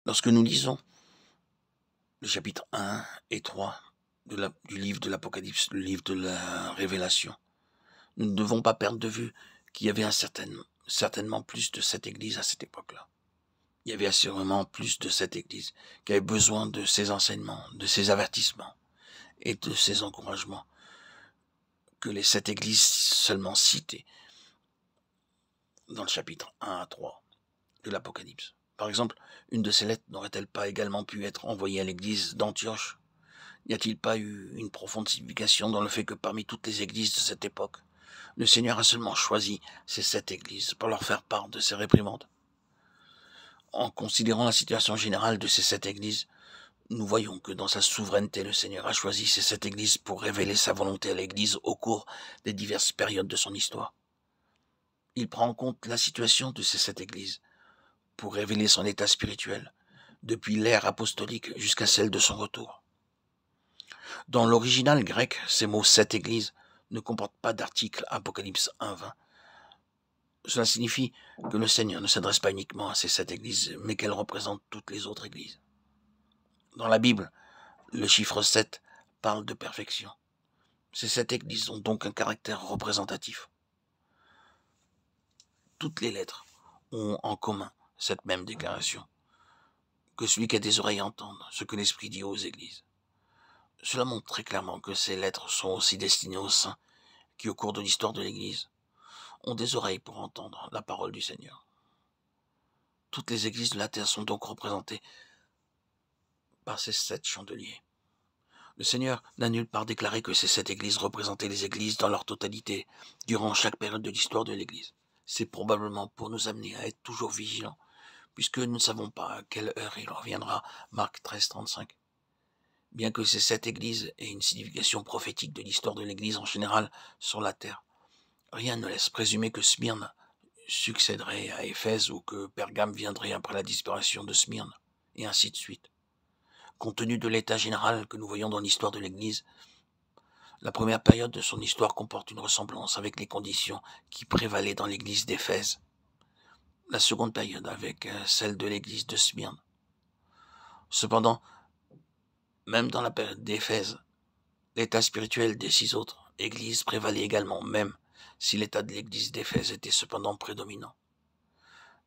Lorsque nous lisons le chapitre 1 et 3 du livre de l'Apocalypse, le livre de la Révélation, nous ne devons pas perdre de vue qu'il y avait certainement plus de cette Église à cette époque-là. Il y avait assurément plus de cette Église qui avait besoin de ces enseignements, de ces avertissements et de ces encouragements que les 7 Églises seulement citées dans le chapitre 1 à 3 de l'Apocalypse. Par exemple, une de ces lettres n'aurait-elle pas également pu être envoyée à l'église d'Antioche? N'y a-t-il pas eu une profonde signification dans le fait que parmi toutes les églises de cette époque, le Seigneur a seulement choisi ces 7 églises pour leur faire part de ses réprimandes? En considérant la situation générale de ces 7 églises, nous voyons que dans sa souveraineté, le Seigneur a choisi ces 7 églises pour révéler sa volonté à l'église au cours des diverses périodes de son histoire. Il prend en compte la situation de ces 7 églises pour révéler son état spirituel, depuis l'ère apostolique jusqu'à celle de son retour. Dans l'original grec, ces mots « sept églises » ne comportent pas d'article Apocalypse 1:20. Cela signifie que le Seigneur ne s'adresse pas uniquement à ces 7 églises, mais qu'elles représentent toutes les autres églises. Dans la Bible, le chiffre 7 parle de perfection. Ces 7 églises ont donc un caractère représentatif. Toutes les lettres ont en commun cette même déclaration, que celui qui a des oreilles entende ce que l'Esprit dit aux églises. Cela montre très clairement que ces lettres sont aussi destinées aux saints qui, au cours de l'histoire de l'Église, ont des oreilles pour entendre la parole du Seigneur. Toutes les églises de la terre sont donc représentées par ces 7 chandeliers. Le Seigneur n'a nulle part déclaré que ces 7 églises représentaient les églises dans leur totalité durant chaque période de l'histoire de l'Église. C'est probablement pour nous amener à être toujours vigilants, puisque nous ne savons pas à quelle heure il reviendra. Marc 13:35. Bien que ces 7 églises aient une signification prophétique de l'histoire de l'Église en général sur la terre, rien ne laisse présumer que Smyrne succéderait à Éphèse ou que Pergame viendrait après la disparition de Smyrne, et ainsi de suite. Compte tenu de l'état général que nous voyons dans l'histoire de l'Église, la première période de son histoire comporte une ressemblance avec les conditions qui prévalaient dans l'Église d'Éphèse. La seconde période avec celle de l'Église de Smyrne. Cependant, même dans la période d'Éphèse, l'état spirituel des 6 autres églises prévalait également, même si l'état de l'église d'Éphèse était cependant prédominant.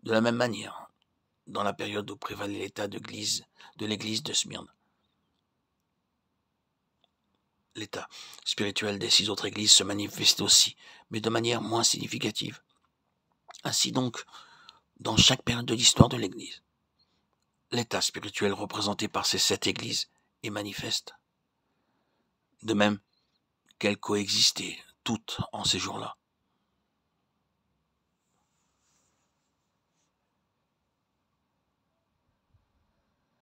De la même manière, dans la période où prévalait l'état de l'église de Smyrne, l'état spirituel des 6 autres églises se manifestait aussi, mais de manière moins significative. Ainsi donc, dans chaque période de l'histoire de l'église, l'état spirituel représenté par ces 7 églises est manifeste. De même qu'elles coexistaient toutes en ces jours-là.